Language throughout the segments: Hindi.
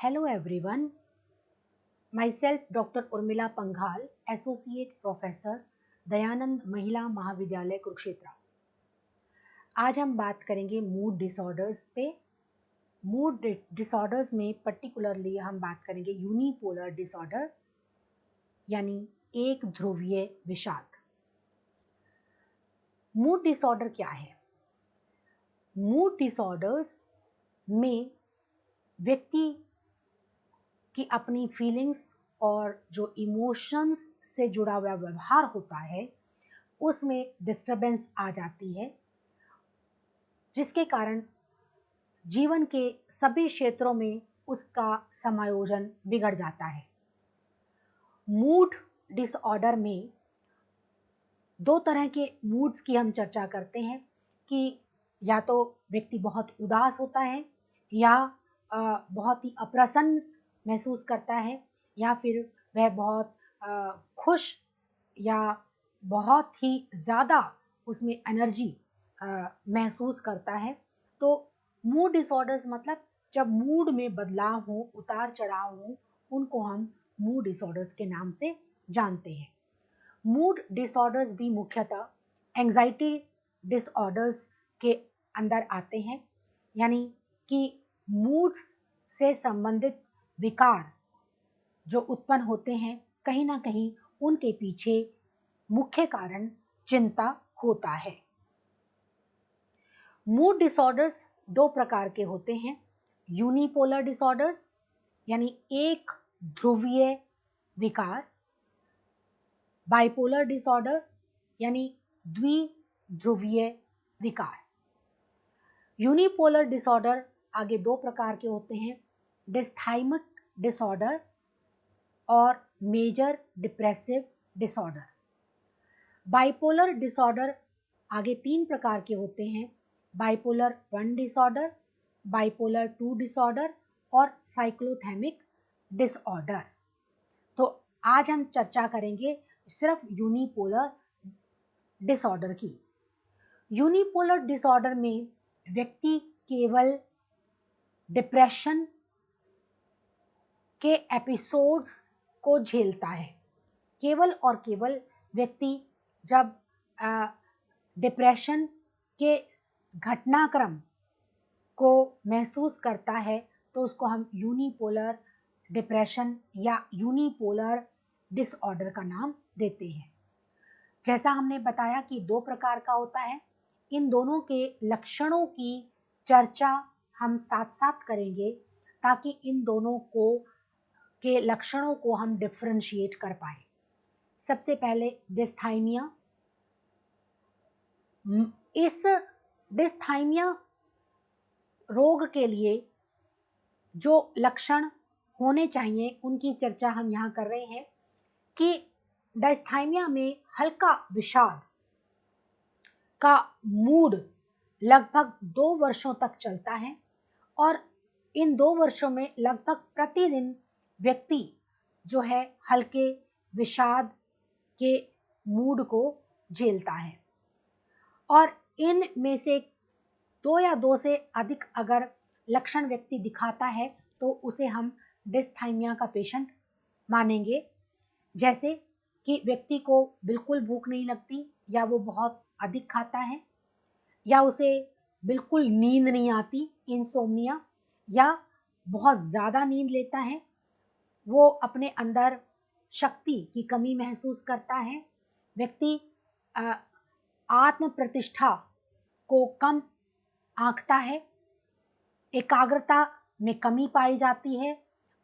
Hello everyone, myself Dr. Urmila Panghal, Associate Professor, Dayanand महिला महाविद्यालय कुरुक्षेत्र। आज हम बात करेंगे मूड डिसऑर्डर्स पे। मूड डिसऑर्डर्स में पर्टिकुलरली हम बात करेंगे यूनिपोलर डिसऑर्डर यानी एक ध्रुवीय विषाद। मूड डिसऑर्डर क्या है? मूड डिसऑर्डर्स में व्यक्ति की अपनी फीलिंग्स और जो इमोशंस से जुड़ा हुआ व्यवहार होता है उसमें डिस्टरबेंस आ जाती है, जिसके कारण जीवन के सभी क्षेत्रों में उसका समायोजन बिगड़ जाता है। मूड डिसऑर्डर में दो तरह के मूड्स की हम चर्चा करते हैं कि या तो व्यक्ति बहुत उदास होता है या बहुत ही अप्रसन्न महसूस करता है, या फिर वह बहुत खुश या बहुत ही ज़्यादा उसमें एनर्जी महसूस करता है। तो मूड डिसऑर्डर्स मतलब जब मूड में बदलाव हो, उतार चढ़ाव हो, उनको हम मूड डिसऑर्डर्स के नाम से जानते हैं। मूड डिसऑर्डर्स भी मुख्यतः एंजाइटी डिसऑर्डर्स के अंदर आते हैं, यानी कि मूड्स से संबंधित विकार जो उत्पन्न होते हैं, कहीं ना कहीं उनके पीछे मुख्य कारण चिंता होता है। मूड डिसऑर्डर्स दो प्रकार के होते हैं, यूनिपोलर डिसऑर्डर्स यानी एक ध्रुवीय विकार, बाइपोलर डिसऑर्डर यानी द्विध्रुवीय विकार। यूनिपोलर डिसऑर्डर आगे दो प्रकार के होते हैं, डिस्थाइमिक डिसऑर्डर और major depressive disorder. Bipolar disorder आगे तीन प्रकार के होते हैं, बाइपोलर 1 डिसऑर्डर, बाइपोलर 2 डिसऑर्डर और साइक्लोथैमिक डिसऑर्डर। तो आज हम चर्चा करेंगे सिर्फ यूनिपोलर डिसऑर्डर की। यूनिपोलर डिसऑर्डर में व्यक्ति केवल डिप्रेशन के एपिसोड्स को झेलता है। केवल और केवल व्यक्ति जब डिप्रेशन के घटनाक्रम को महसूस करता है तो उसको हम यूनिपोलर डिप्रेशन या यूनिपोलर डिसऑर्डर का नाम देते हैं। जैसा हमने बताया कि दो प्रकार का होता है, इन दोनों के लक्षणों की चर्चा हम साथ साथ करेंगे ताकि इन दोनों के लक्षणों को हम डिफरेंशिएट कर पाए। सबसे पहले डिस्थाइमिया। इस डिस्थाइमिया रोग के लिए जो लक्षण होने चाहिए उनकी चर्चा हम यहाँ कर रहे हैं कि डिस्थाइमिया में हल्का विषाद का मूड लगभग 2 वर्षों तक चलता है और इन 2 वर्षों में लगभग प्रतिदिन व्यक्ति जो है हल्के विषाद के मूड को झेलता है, और इन में से 2 या 2 से अधिक अगर लक्षण व्यक्ति दिखाता है तो उसे हम डिस्थाइमिया का पेशेंट मानेंगे। जैसे कि व्यक्ति को बिल्कुल भूख नहीं लगती, या वो बहुत अधिक खाता है, या उसे बिल्कुल नींद नहीं आती, इंसोम्निया, या बहुत ज़्यादा नींद लेता है, वो अपने अंदर शक्ति की कमी महसूस करता है, व्यक्ति आत्म प्रतिष्ठा को कम आंकता है, एकाग्रता में कमी पाई जाती है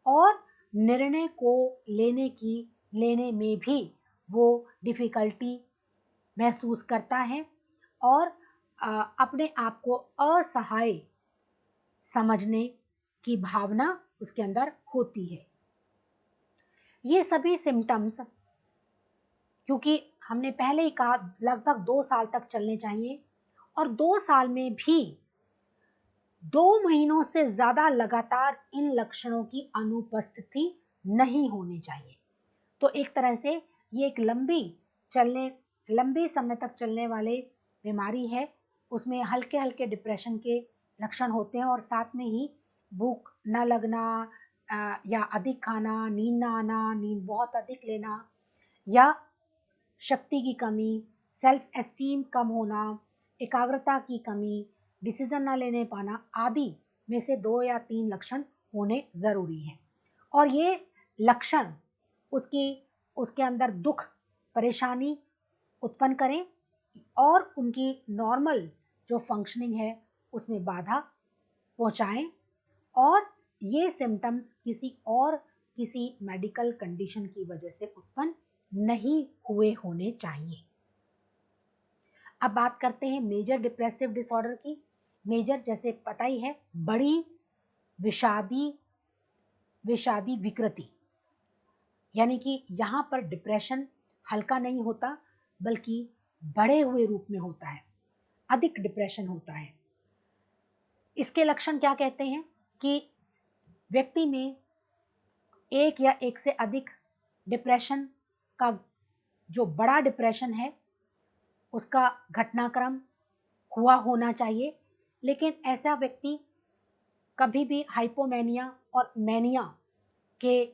और निर्णय को लेने में भी वो डिफिकल्टी महसूस करता है और अपने आप को असहाय समझने की भावना उसके अंदर होती है। ये सभी सिम्टम्स, क्योंकि हमने पहले ही कहा, लगभग 2 साल तक चलने चाहिए, और 2 साल में भी 2 महीनों से ज़्यादा लगातार इन लक्षणों की अनुपस्थिति नहीं होनी चाहिए। तो एक तरह से ये एक लंबे समय तक चलने वाले बीमारी है। उसमें हल्के हल्के डिप्रेशन के लक्षण होते हैं और साथ में ही भूख न लगना, या अधिक खाना, नींद ना आना, नींद बहुत अधिक लेना, या शक्ति की कमी, सेल्फ एस्टीम कम होना, एकाग्रता की कमी, डिसीजन ना लेने पाना आदि में से 2 या 3 लक्षण होने ज़रूरी हैं। और ये लक्षण उसके अंदर दुख, परेशानी उत्पन्न करें और उनकी नॉर्मल जो फंक्शनिंग है उसमें बाधा पहुंचाएं, और ये सिम्टम्स किसी मेडिकल कंडीशन की वजह से उत्पन्न नहीं हुए होने चाहिए। अब बात करते हैं मेजर डिप्रेसिव डिसऑर्डर की। मेजर जैसे पता ही है, बड़ी विषादी विकृति, यानी कि यहाँ पर डिप्रेशन हल्का नहीं होता बल्कि बढ़े हुए रूप में होता है, अधिक डिप्रेशन होता है। इसके लक्षण क्या कहते हैं कि व्यक्ति में एक या एक से अधिक डिप्रेशन का, जो बड़ा डिप्रेशन है उसका घटनाक्रम हुआ होना चाहिए, लेकिन ऐसा व्यक्ति कभी भी हाइपोमेनिया और मैनिया के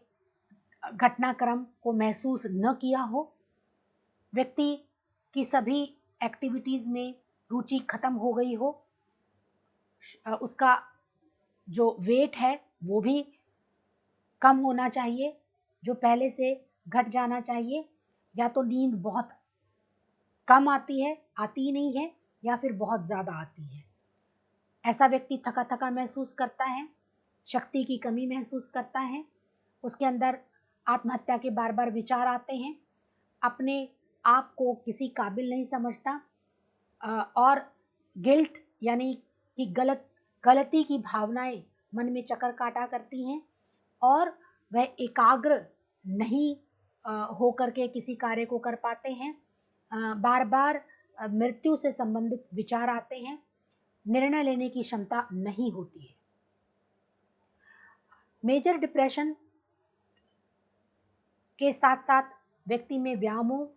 घटनाक्रम को महसूस न किया हो, व्यक्ति की सभी एक्टिविटीज में रुचि खत्म हो गई हो, उसका जो वेट है वो भी कम होना चाहिए, जो पहले से घट जाना चाहिए, या तो नींद बहुत कम आती ही नहीं है, या फिर बहुत ज़्यादा आती है। ऐसा व्यक्ति थका थका महसूस करता है, शक्ति की कमी महसूस करता है, उसके अंदर आत्महत्या के बार बार विचार आते हैं, अपने आप को किसी काबिल नहीं समझता, और गिल्ट यानी कि गलती की भावनाएं मन में चक्कर काटा करती हैं, और वह एकाग्र नहीं होकर के किसी कार्य को कर पाते हैं। बार बार मृत्यु से संबंधित विचार आते हैं, निर्णय लेने की क्षमता नहीं होती है। मेजर डिप्रेशन के साथ साथ व्यक्ति में व्यामोह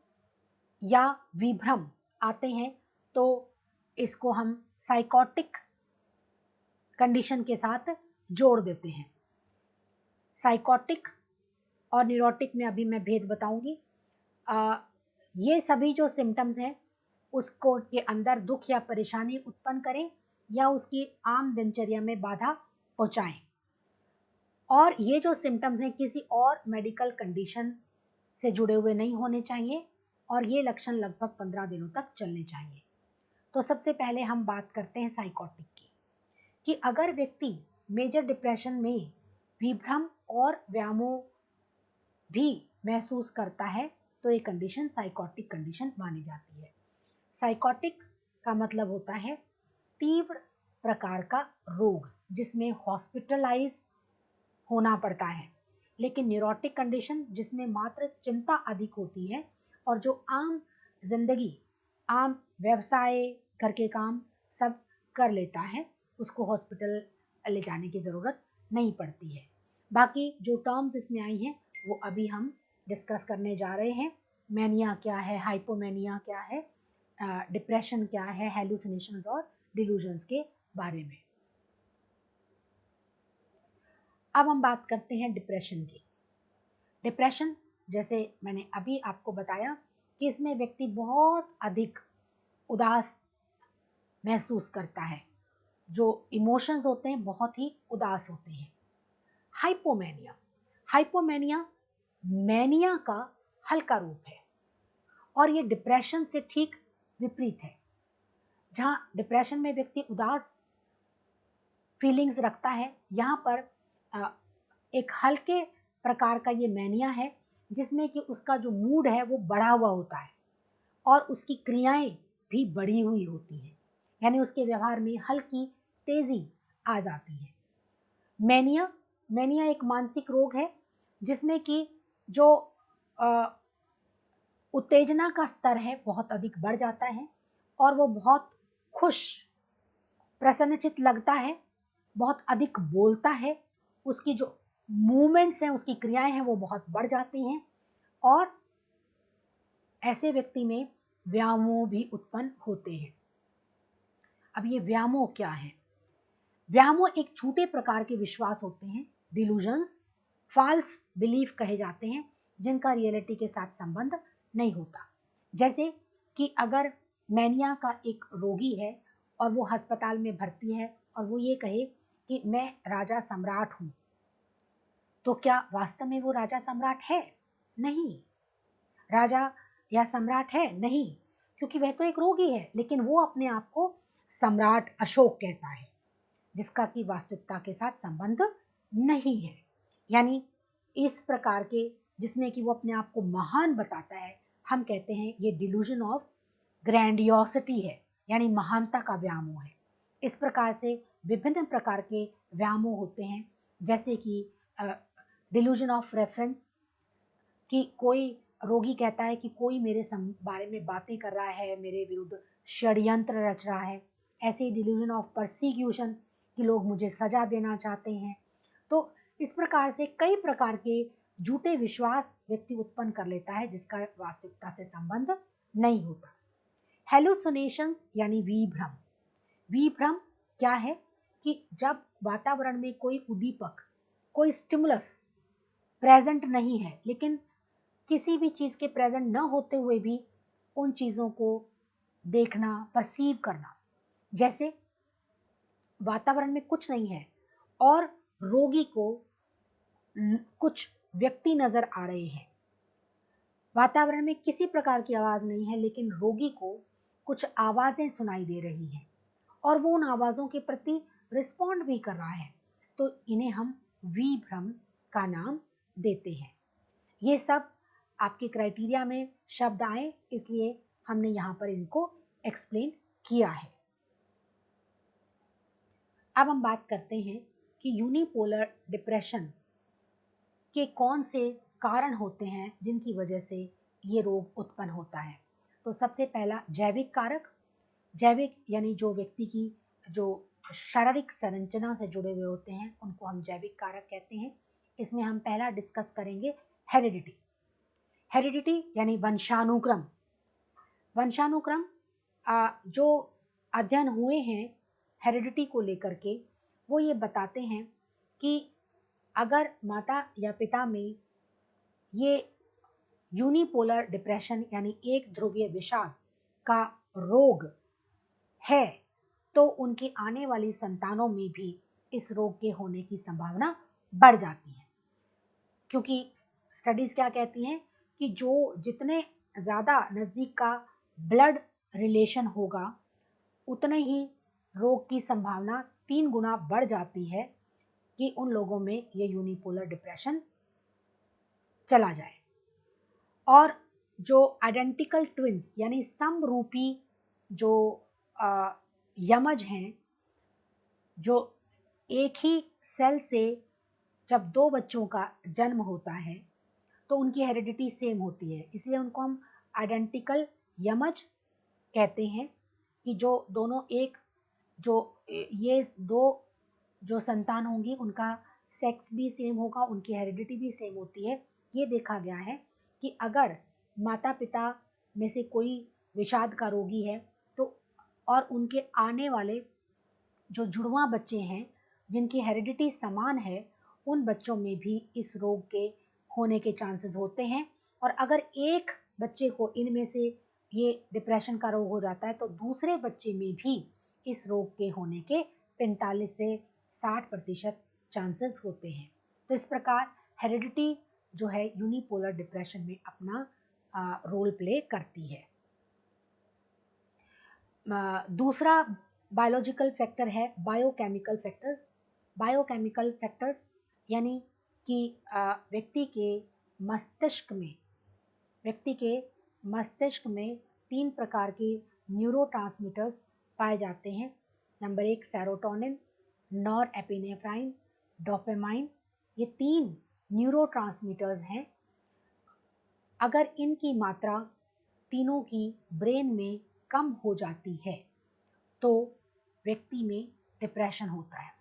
या विभ्रम आते हैं, तो इसको हम साइकोटिक कंडीशन के साथ जोड़ देते हैं। साइकोटिक और न्यूरोटिक में अभी मैं भेद बताऊंगी। ये सभी जो सिम्टम्स हैं उसको के अंदर दुख या परेशानी उत्पन्न करें या उसकी आम दिनचर्या में बाधा पहुंचाएं, और ये जो सिम्टम्स हैं किसी और मेडिकल कंडीशन से जुड़े हुए नहीं होने चाहिए, और ये लक्षण लगभग 15 दिनों तक चलने चाहिए। तो सबसे पहले हम बात करते हैं साइकोटिक की, कि अगर व्यक्ति मेजर डिप्रेशन में विभ्रम और व्यामोह भी महसूस करता है तो ये कंडीशन साइकोटिक कंडीशन मानी जाती है। साइकोटिक का मतलब होता है तीव्र प्रकार का रोग जिसमें हॉस्पिटलाइज होना पड़ता है, लेकिन न्यूरोटिक कंडीशन जिसमें मात्र चिंता अधिक होती है और जो आम जिंदगी, आम व्यवसाय, घर के काम सब कर लेता है, उसको हॉस्पिटल ले जाने की ज़रूरत नहीं पड़ती है। बाकी जो टर्म्स इसमें आई हैं वो अभी हम डिस्कस करने जा रहे हैं। मैनिया क्या है, हाइपोमेनिया क्या है, डिप्रेशन क्या है, हेलुसिनेशंस और डिल्यूजन्स के बारे में। अब हम बात करते हैं डिप्रेशन की। डिप्रेशन जैसे मैंने अभी आपको बताया कि इसमें व्यक्ति बहुत अधिक उदास महसूस करता है, जो इमोशंस होते हैं बहुत ही उदास होते हैं। हाइपोमेनिया, हाइपोमेनिया मैनिया का हल्का रूप है, और ये डिप्रेशन से ठीक विपरीत है। जहां डिप्रेशन में व्यक्ति उदास फीलिंग्स रखता है, यहाँ पर एक हल्के प्रकार का ये मैनिया है जिसमें कि उसका जो मूड है वो बढ़ा हुआ होता है और उसकी क्रियाएं भी बढ़ी हुई होती हैं, यानी उसके व्यवहार में हल्की तेजी आ जाती है। मैनिया एक मानसिक रोग है जिसमें कि जो उत्तेजना का स्तर है बहुत अधिक बढ़ जाता है, और वो बहुत खुश, प्रसन्नचित्त लगता है, बहुत अधिक बोलता है, उसकी जो मूवमेंट्स हैं, उसकी क्रियाएं हैं वो बहुत बढ़ जाती हैं, और ऐसे व्यक्ति में व्यामोह भी उत्पन्न होते हैं। अब ये व्यामोह क्या है? व्यामोह एक छोटे प्रकार के विश्वास होते हैं, डिल्यूजन्स, फॉल्स बिलीफ कहे जाते हैं, जिनका रियलिटी के साथ संबंध नहीं होता। जैसे कि अगर मैनिया का एक रोगी है और वो अस्पताल में भर्ती है और वो ये कहे कि मैं राजा सम्राट हूं, तो क्या वास्तव में वो राजा सम्राट है? नहीं। राजा या सम्राट है? नहीं, क्योंकि वह तो एक रोगी है, लेकिन वो अपने आप को सम्राट अशोक कहता है, जिसका कि वास्तविकता के साथ संबंध नहीं है। यानी इस प्रकार के जिसमें कि वो अपने आप को महान बताता है, हम कहते हैं ये डिल्यूजन ऑफ ग्रैंडियोसिटी है, यानी महानता का व्यामोह है। इस प्रकार से विभिन्न प्रकार के व्यामोह होते हैं, जैसे कि डिल्यूजन ऑफ रेफरेंस, कि कोई रोगी कहता है कि कोई मेरे बारे में बातें कर रहा है, मेरे विरुद्ध षड्यंत्र रच रहा है। ऐसे ही डिल्यूजन ऑफ परसिक्यूशन, कि लोग मुझे सजा देना चाहते हैं। तो इस प्रकार से कई प्रकार के झूठे विश्वास व्यक्ति उत्पन्न कर लेता है, जिसका वास्तविकता से संबंध नहीं होता। हेलुसिनेशंस यानी विभ्रम। विभ्रम क्या है? कि जब वातावरण में कोई उद्दीपक, कोई स्टिमुलस प्रेजेंट नहीं है, लेकिन किसी भी चीज के प्रेजेंट न होते हुए भी उन चीजों को देखना, परसीव करना। जैसे वातावरण में कुछ नहीं है और रोगी को कुछ व्यक्ति नजर आ रहे हैं। वातावरण में किसी प्रकार की आवाज नहीं है, लेकिन रोगी को कुछ आवाजें सुनाई दे रही हैं और वो उन आवाजों के प्रति रिस्पॉन्ड भी कर रहा है, तो इन्हें हम विभ्रम का नाम देते हैं। ये सब आपके क्राइटेरिया में शब्द आए, इसलिए हमने यहाँ पर इनको एक्सप्लेन किया है। अब हम बात करते हैं कि यूनिपोलर डिप्रेशन के कौन से कारण होते हैं जिनकी वजह से ये रोग उत्पन्न होता है। तो सबसे पहला जैविक कारक। जैविक यानी जो व्यक्ति की जो शारीरिक संरचना से जुड़े हुए होते हैं, उनको हम जैविक कारक कहते हैं। इसमें हम पहला डिस्कस करेंगे हेरिडिटी। हेरिडिटी यानी वंशानुक्रम। वंशानुक्रम जो अध्ययन हुए हैं हेरिडिटी को लेकर के, वो ये बताते हैं कि अगर माता या पिता में ये यूनिपोलर डिप्रेशन यानी एक ध्रुवीय विषाद का रोग है, तो उनकी आने वाली संतानों में भी इस रोग के होने की संभावना बढ़ जाती है। क्योंकि स्टडीज क्या कहती हैं कि जो जितने ज्यादा नजदीक का ब्लड रिलेशन होगा, उतने ही रोग की संभावना 3 गुना बढ़ जाती है कि उन लोगों में ये यूनिपोलर डिप्रेशन चला जाए। और जो आइडेंटिकल ट्विंस यानी समरूपी जो यमज हैं, जो एक ही सेल से जब 2 बच्चों का जन्म होता है तो उनकी हेरिडिटी सेम होती है, इसलिए उनको हम आइडेंटिकल यमज कहते हैं। कि जो दोनों एक जो ये 2 जो संतान होंगी उनका सेक्स भी सेम होगा, उनकी हेरिडिटी भी सेम होती है। ये देखा गया है कि अगर माता पिता में से कोई विषाद का रोगी है तो और उनके आने वाले जो जुड़वा बच्चे हैं जिनकी हेरिडिटी समान है, उन बच्चों में भी इस रोग के होने के चांसेस होते हैं। और अगर एक बच्चे को इनमें से ये डिप्रेशन का रोग हो जाता है तो दूसरे बच्चे में भी इस रोग के होने के 45 से 60% चांसेस होते हैं। तो इस प्रकार हेरिडिटी जो है यूनिपोलर डिप्रेशन में अपना रोल प्ले करती है। दूसरा बायोलॉजिकल फैक्टर है बायोकेमिकल फैक्टर्स। बायोकेमिकल फैक्टर्स यानी कि व्यक्ति के मस्तिष्क में 3 प्रकार के न्यूरोट्रांसमीटर्स पाए जाते हैं। Number 1 serotonin, नॉरएपिनेफ्राइन, dopamine. ये 3 न्यूरोट्रांसमीटर्स हैं। अगर इनकी मात्रा तीनों की ब्रेन में कम हो जाती है तो व्यक्ति में डिप्रेशन होता है।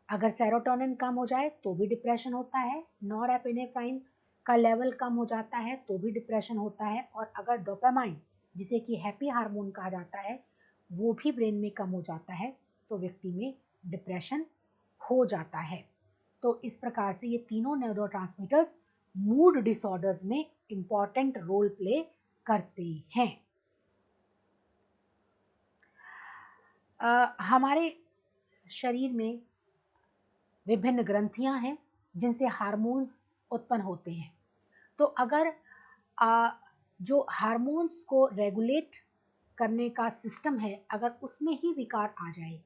अगर सेरोटोनिन कम हो जाए तो भी डिप्रेशन होता है, नॉरएपिनेफ्राइन का लेवल कम हो जाता है तो भी डिप्रेशन होता है, और अगर डोपामाइन जिसे कि हैप्पी हार्मोन कहा जाता है वो भी ब्रेन में कम हो जाता है तो व्यक्ति में डिप्रेशन हो जाता है। तो इस प्रकार से ये तीनों न्यूरोट्रांसमीटर्स मूड डिसऑर्डर्स में इंपॉर्टेंट रोल प्ले करते हैं। हमारे शरीर में विभिन्न ग्रंथियां हैं जिनसे हार्मोन्स उत्पन्न होते हैं। तो अगर जो हार्मोन्स को रेगुलेट करने का सिस्टम है, अगर उसमें ही विकार आ जाए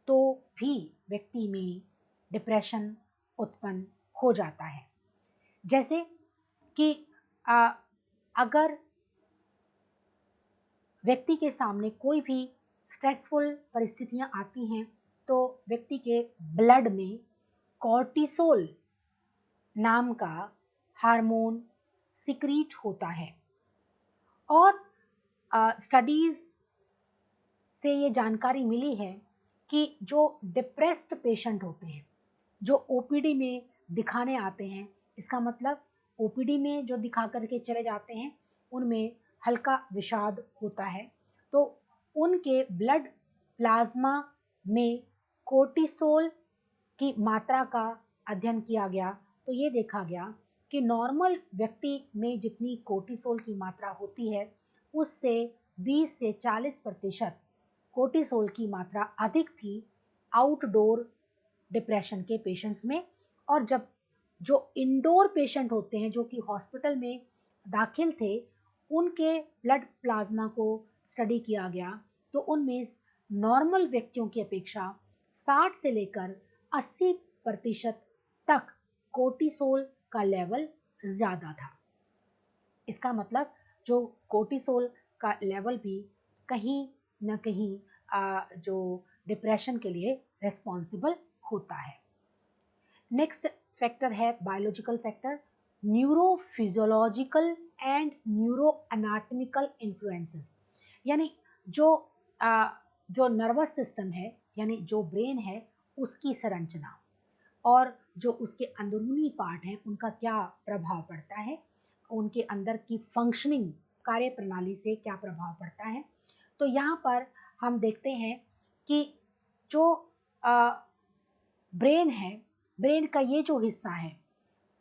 तो भी व्यक्ति में डिप्रेशन उत्पन्न हो जाता है। जैसे कि अगर व्यक्ति के सामने कोई भी स्ट्रेसफुल परिस्थितियां आती हैं तो व्यक्ति के ब्लड में कॉर्टिसोल नाम का हार्मोन सिक्रीट होता है। और स्टडीज से ये जानकारी मिली है कि जो डिप्रेस्ड पेशेंट होते हैं, जो ओपीडी में दिखाने आते हैं, इसका मतलब ओपीडी में जो दिखा करके चले जाते हैं उनमें हल्का विषाद होता है, तो उनके ब्लड प्लाज्मा में कोर्टिसोल की मात्रा का अध्ययन किया गया तो ये देखा गया कि नॉर्मल व्यक्ति में जितनी कोर्टिसोल की मात्रा होती है उससे 20 से 40% कोर्टिसोल की मात्रा अधिक थी आउटडोर डिप्रेशन के पेशेंट्स में। और जब जो इंडोर पेशेंट होते हैं जो कि हॉस्पिटल में दाखिल थे उनके ब्लड प्लाज्मा को स्टडी किया गया तो उनमें नॉर्मल व्यक्तियों की अपेक्षा 60 से लेकर 80% तक कोर्टिसोल का लेवल ज्यादा था। इसका मतलब जो कोर्टिसोल का लेवल भी कहीं न कहीं जो डिप्रेशन के लिए रिस्पॉन्सिबल होता है। नेक्स्ट फैक्टर है biological factor, neurophysiological and neuro anatomical influences, यानी जो नर्वस सिस्टम है यानी जो ब्रेन है उसकी संरचना और जो उसके अंदरूनी पार्ट हैं उनका क्या प्रभाव पड़ता है, उनके अंदर की फंक्शनिंग कार्य प्रणाली से क्या प्रभाव पड़ता है। तो यहाँ पर हम देखते हैं कि जो ब्रेन है, ब्रेन का ये जो हिस्सा है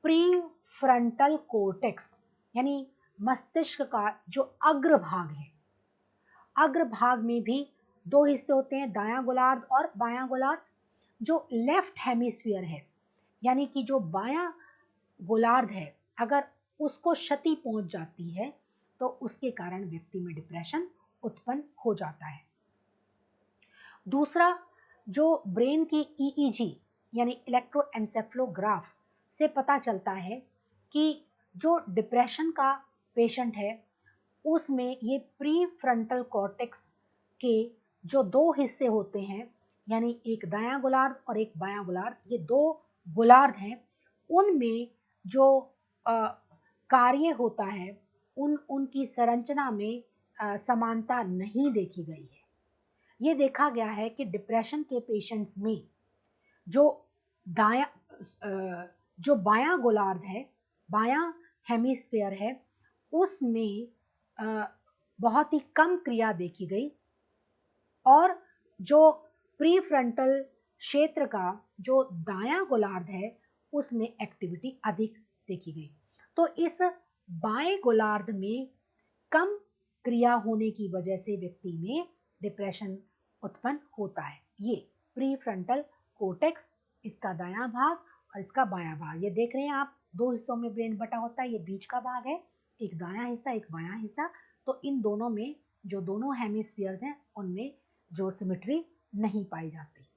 प्री फ्रंटल कोर्टेक्स यानी मस्तिष्क का जो अग्रभाग है, अग्रभाग में भी दो हिस्से होते हैं, दायां गोलार्ध और बायां गोलार्ध। जो लेफ्ट हेमिस्फीयर है यानी कि जो बायां गोलार्ध है अगर उसको क्षति पहुंच जाती है तो उसके कारण व्यक्ति में डिप्रेशन उत्पन्न हो जाता है। दूसरा, जो ब्रेन की ईईजी यानी इलेक्ट्रोएन्सेफेलोग्राफ से पता चलता है कि जो डिप्रेशन का पेशेंट है उसमें ये प्री फ्रंटल कॉर्टेक्स के जो दो हिस्से होते हैं यानी एक दायां गोलार्ध और एक बायां गोलार्ध, ये दो गोलार्ध हैं, उनमें जो कार्य होता है उनकी संरचना में समानता नहीं देखी गई है। ये देखा गया है कि डिप्रेशन के पेशेंट्स में जो बायां गोलार्ध है, बायां हेमिस्फीयर है, उसमें बहुत ही कम क्रिया देखी गई और जो प्री फ्रंटल क्षेत्र का जो दायां गोलार्ध है उसमें एक्टिविटी अधिक देखी गई। तो इस बाएं गोलार्ध में कम क्रिया होने की वजह से व्यक्ति में डिप्रेशन उत्पन्न होता है। ये प्री फ्रंटल कोर्टेक्स, इसका दायां भाग और इसका बायां भाग, ये देख रहे हैं आप, दो हिस्सों में ब्रेन बटा होता है। ये बीच का भाग है, एक दायां हिस्सा एक बायां हिस्सा। तो इन दोनों में जो दोनों हेमिस्फीयर्स हैं उनमें जो सिमेट्री नहीं पाई जाती।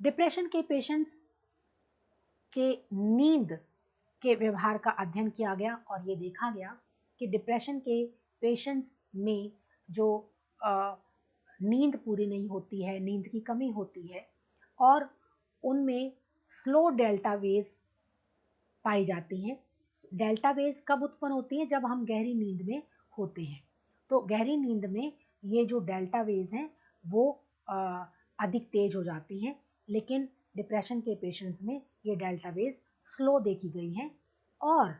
डिप्रेशन के पेशेंट्स के नींद के व्यवहार का अध्ययन किया गया और ये देखा गया कि डिप्रेशन के पेशेंट्स में जो नींद पूरी नहीं होती है, नींद की कमी होती है और उनमें स्लो डेल्टा वेज पाई जाती हैं। डेल्टा वेज कब उत्पन्न होती है? जब हम गहरी नींद में होते हैं। तो गहरी नींद में ये जो डेल्टा वेज हैं वो अधिक तेज हो जाती हैं, लेकिन डिप्रेशन के पेशेंट्स में ये डेल्टा वेज स्लो देखी गई हैं। और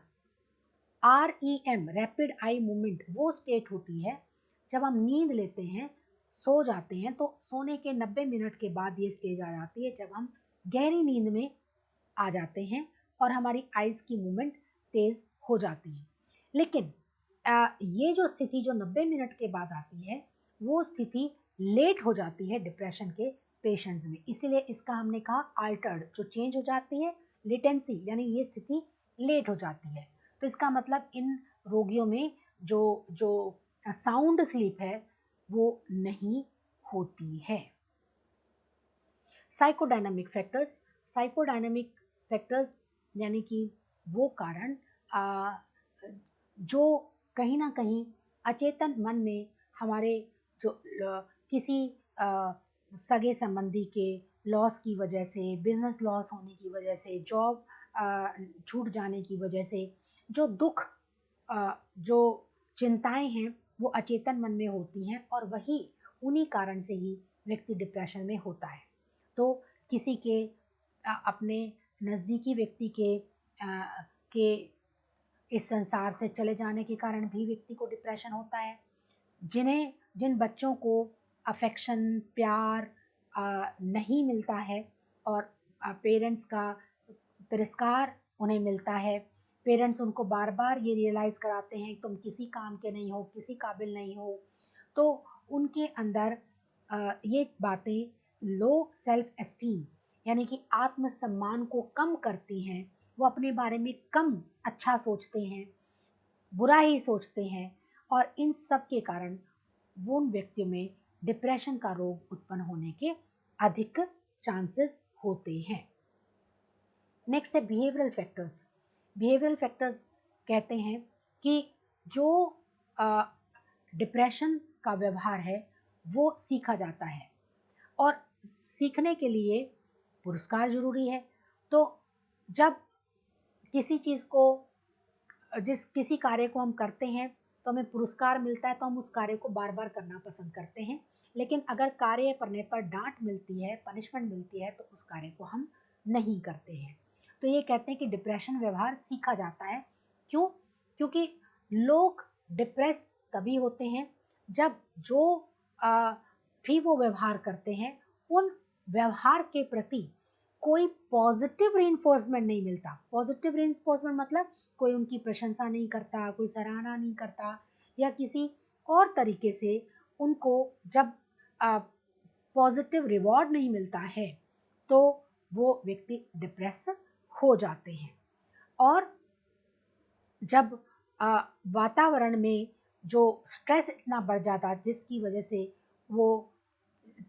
REM रैपिड आई मूवमेंट वो स्टेट होती है जब हम नींद लेते हैं, सो जाते हैं, तो सोने के 90 मिनट के बाद ये स्टेज आ जाती है जब हम गहरी नींद में आ जाते हैं और हमारी आइज की मूवमेंट तेज हो जाती है। लेकिन ये जो स्थिति जो 90 मिनट के बाद आती है, वो स्थिति लेट हो जाती है डिप्रेशन के पेशेंट्स में। इसीलिए इसका हमने कहा अल्टर्ड, जो चेंज हो जाती है, लेटेंसी, यानी ये स्थिति लेट हो जाती है। तो इसका मतलब इन रोगियों में जो जो साउंड स्लीप है वो नहीं होती है। साइकोडायनामिक फैक्टर्स, साइकोडायनामिक फैक्टर्स यानी कि वो कारण जो कहीं ना कहीं अचेतन मन में हमारे जो किसी सगे संबंधी के लॉस की वजह से, बिजनेस लॉस होने की वजह से, जॉब छूट जाने की वजह से जो दुख, जो चिंताएं हैं वो अचेतन मन में होती हैं, और वही उन्हीं कारण से ही व्यक्ति डिप्रेशन में होता है। तो किसी के अपने नज़दीकी व्यक्ति के इस संसार से चले जाने के कारण भी व्यक्ति को डिप्रेशन होता है। जिन बच्चों को अफेक्शन, प्यार नहीं मिलता है और पेरेंट्स का तिरस्कार उन्हें मिलता है, पेरेंट्स उनको बार बार ये रियलाइज़ कराते हैं तुम किसी काम के नहीं हो, किसी काबिल नहीं हो, तो उनके अंदर ये बातें लो सेल्फ एस्टीम यानी कि आत्मसम्मान को कम करती हैं। वो अपने बारे में कम अच्छा सोचते हैं, बुरा ही सोचते हैं, और इन सब के कारण वो उन व्यक्तियों में डिप्रेशन का रोग उत्पन्न होने के अधिक चांसेस होते हैं। नेक्स्ट है बिहेवियरल फैक्टर्स। बिहेवियरल फैक्टर्स कहते हैं कि जो डिप्रेशन का व्यवहार है वो सीखा जाता है, और सीखने के लिए पुरस्कार जरूरी है। तो जब किसी चीज़ को, किसी कार्य को हम करते हैं तो हमें पुरस्कार मिलता है तो हम उस कार्य को बार बार करना पसंद करते हैं, लेकिन अगर कार्य करने पर डांट मिलती है, पनिशमेंट मिलती है, तो उस कार्य को हम नहीं करते हैं। तो ये कहते हैं कि डिप्रेशन व्यवहार सीखा जाता है। क्यों? क्योंकि लोग डिप्रेस तभी होते हैं जब जो भी वो व्यवहार करते हैं उन व्यवहार के प्रति कोई पॉजिटिव रीइंफोर्समेंट नहीं मिलता। पॉजिटिव रीइंफोर्समेंट मतलब कोई उनकी प्रशंसा नहीं करता, कोई सराहना नहीं करता, या किसी और तरीके से उनको जब पॉजिटिव रिवॉर्ड नहीं मिलता है तो वो व्यक्ति डिप्रेस हो जाते हैं। और जब वातावरण में जो स्ट्रेस इतना बढ़ जाता है जिसकी वजह से वो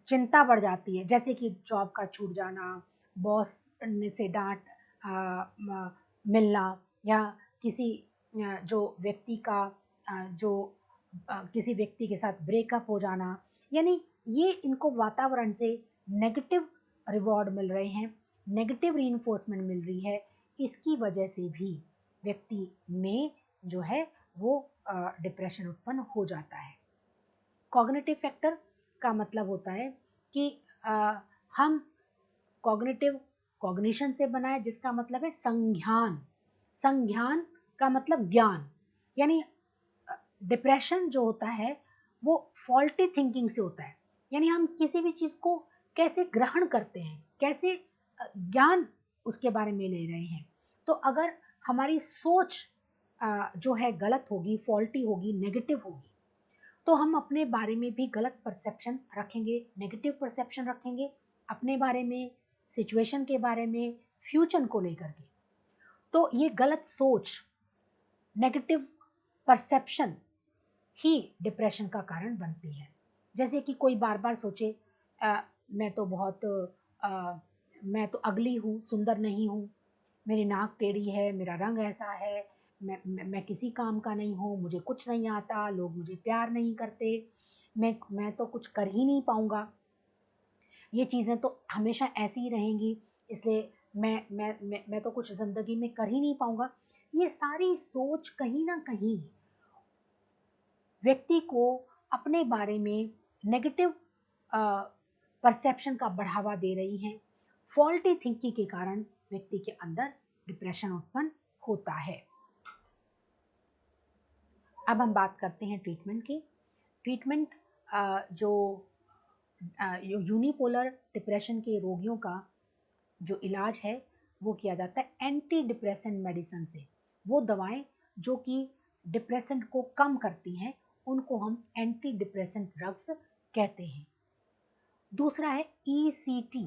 चिंता बढ़ जाती है, जैसे कि जॉब का छूट जाना, बॉस से डांट मिलना, या किसी जो व्यक्ति का जो किसी व्यक्ति के साथ ब्रेकअप हो जाना, यानी ये इनको वातावरण से नेगेटिव रिवॉर्ड मिल रहे हैं, नेगेटिव रीइंफोर्समेंट मिल रही है, इसकी वजह से भी व्यक्ति में जो है वो डिप्रेशन उत्पन्न हो जाता है। कॉग्निटिव फैक्टर का मतलब होता है कि हम कॉग्निटिव कॉग्निशन से बना है, जिसका मतलब है संज्ञान। संज्ञान का मतलब ज्ञान, यानी डिप्रेशन जो होता है वो फॉल्टी थिंकिंग से होता है, यानी हम किसी भी चीज़ को कैसे ग्रहण करते हैं, कैसे ज्ञान उसके बारे में ले रहे हैं। तो अगर हमारी सोच जो है गलत होगी, फॉल्टी होगी, नेगेटिव होगी, तो हम अपने बारे में भी गलत परसेप्शन रखेंगे, नेगेटिव परसेप्शन रखेंगे अपने बारे में, सिचुएशन के बारे में, फ्यूचर को लेकर के। तो ये गलत सोच, नेगेटिव परसेप्शन ही डिप्रेशन का कारण बनती है। जैसे कि कोई बार बार सोचे मैं तो बहुत मैं तो अगली हूँ, सुंदर नहीं हूँ, मेरी नाक टेढ़ी है, मेरा रंग ऐसा है, मैं किसी काम का नहीं हूँ, मुझे कुछ नहीं आता, लोग मुझे प्यार नहीं करते, मैं तो कुछ कर ही नहीं पाऊँगा, ये चीज़ें तो हमेशा ऐसी ही रहेंगी, इसलिए मैं तो कुछ ज़िंदगी में कर ही नहीं पाऊँगा। ये सारी सोच कहीं ना कहीं व्यक्ति को अपने बारे में नेगेटिव परसेप्शन का बढ़ावा दे रही हैं। फॉल्टी थिंकिंग के कारण व्यक्ति के अंदर डिप्रेशन उत्पन्न होता है। अब हम बात करते हैं ट्रीटमेंट की। ट्रीटमेंट जो यूनिपोलर डिप्रेशन के रोगियों का जो इलाज है वो किया जाता है एंटी डिप्रेसेंट मेडिसिन से। वो दवाएं जो कि डिप्रेसेंट को कम करती हैं उनको हम एंटी डिप्रेसेंट ड्रग्स कहते हैं। दूसरा है ECT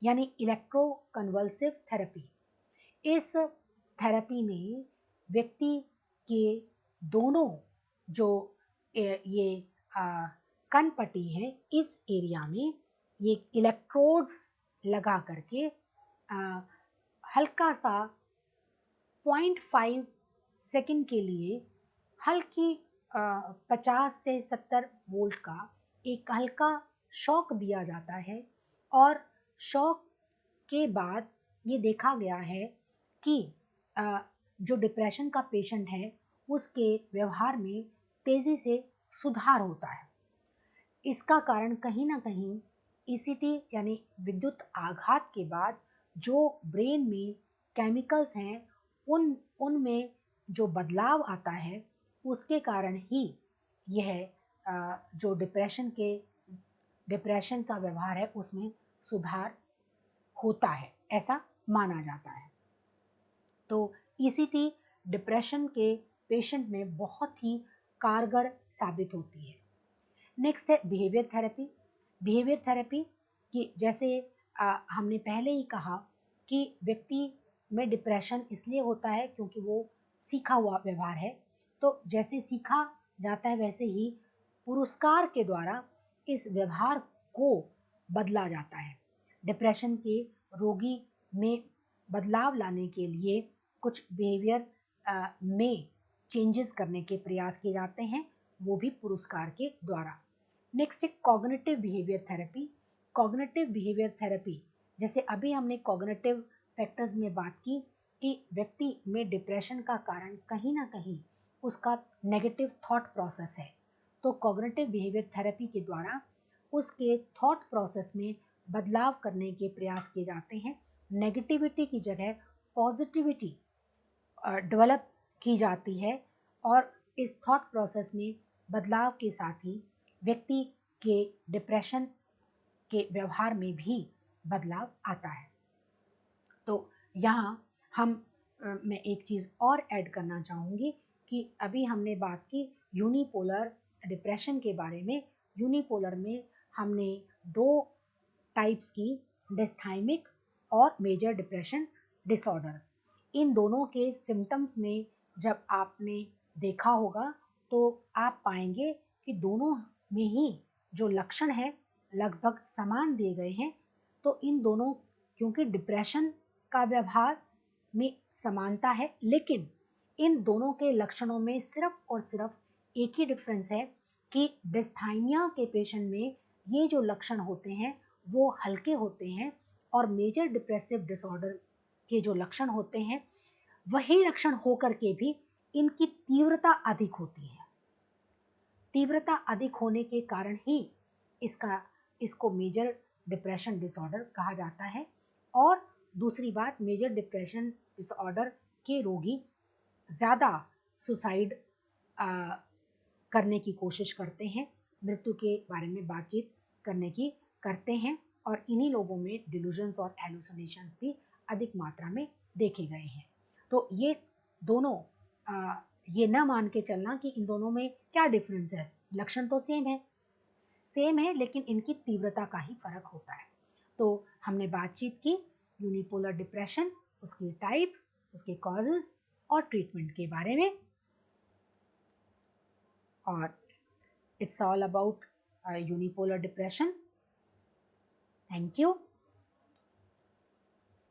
यानी इलेक्ट्रो कन्वल्सिव थेरेपी। इस थेरेपी में व्यक्ति के दोनों जो ये कनपट्टी है इस एरिया में ये इलेक्ट्रोड्स लगा करके हल्का सा 0.5 सेकंड के लिए हल्की 50 से 70 वोल्ट का एक हल्का शॉक दिया जाता है। और शॉक के बाद ये देखा गया है कि जो डिप्रेशन का पेशेंट है उसके व्यवहार में तेजी से सुधार होता है। इसका कारण कहीं ना कहीं ECT यानी विद्युत आघात के बाद जो ब्रेन में केमिकल्स हैं उनमें जो बदलाव आता है उसके कारण ही यह जो डिप्रेशन का व्यवहार है उसमें सुधार होता है, ऐसा माना जाता है। तो ECT डिप्रेशन के पेशेंट में बहुत ही कारगर साबित होती है। नेक्स्ट है बिहेवियर थेरेपी। बिहेवियर थेरेपी की जैसे हमने पहले ही कहा कि व्यक्ति में डिप्रेशन इसलिए होता है क्योंकि वो सीखा हुआ व्यवहार है। तो जैसे सीखा जाता है वैसे ही पुरस्कार के द्वारा इस व्यवहार को बदला जाता है। डिप्रेशन के रोगी में बदलाव लाने के लिए कुछ बिहेवियर में चेंजेस करने के प्रयास किए जाते हैं, वो भी पुरस्कार के द्वारा। नेक्स्ट है cognitive behaviour therapy. Cognitive behaviour therapy जैसे अभी हमने कॉग्निटिव फैक्टर्स में बात की कि व्यक्ति में डिप्रेशन का कारण कहीं ना कहीं उसका नेगेटिव थॉट प्रोसेस है। तो कॉग्निटिव बिहेवियर थेरेपी के द्वारा उसके थॉट प्रोसेस में बदलाव करने के प्रयास किए जाते हैं। नेगेटिविटी की जगह पॉजिटिविटी डेवलप की जाती है और इस थॉट प्रोसेस में बदलाव के साथ ही व्यक्ति के डिप्रेशन के व्यवहार में भी बदलाव आता है। तो यहाँ मैं एक चीज़ और ऐड करना चाहूँगी कि अभी हमने बात की यूनिपोलर डिप्रेशन के बारे में। यूनिपोलर में हमने 2 टाइप्स की, डिस्थाइमिक और मेजर डिप्रेशन डिसऑर्डर। इन दोनों के सिम्टम्स में जब आपने देखा होगा तो आप पाएंगे कि दोनों में ही जो लक्षण है लगभग समान दिए गए हैं। तो इन दोनों, क्योंकि डिप्रेशन का व्यवहार में समानता है, लेकिन इन दोनों के लक्षणों में सिर्फ और सिर्फ एक ही डिफरेंस है कि डिस्थाइमिया के पेशेंट में ये जो लक्षण होते हैं वो हल्के होते हैं और मेजर डिप्रेसिव डिसऑर्डर के जो लक्षण होते हैं वही लक्षण होकर के भी इनकी तीव्रता अधिक होती है। तीव्रता अधिक होने के कारण ही इसको मेजर डिप्रेशन डिसऑर्डर कहा जाता है। और दूसरी बात, मेजर डिप्रेशन डिसऑर्डर के रोगी ज़्यादा सुसाइड करने की कोशिश करते हैं, मृत्यु के बारे में बातचीत करते हैं और इन्हीं लोगों में डिल्यूजन्स और हेलुसिनेशंस भी अधिक मात्रा में देखे गए हैं। तो ये दोनों ये न मान के चलना कि इन दोनों में क्या डिफरेंस है, लक्षण तो सेम है लेकिन इनकी तीव्रता का ही फर्क होता है। तो हमने बातचीत की यूनिपोलर डिप्रेशन, उसके टाइप्स, उसके कॉजेज और ट्रीटमेंट के बारे में, और it's all about unipolar depression. Thank you.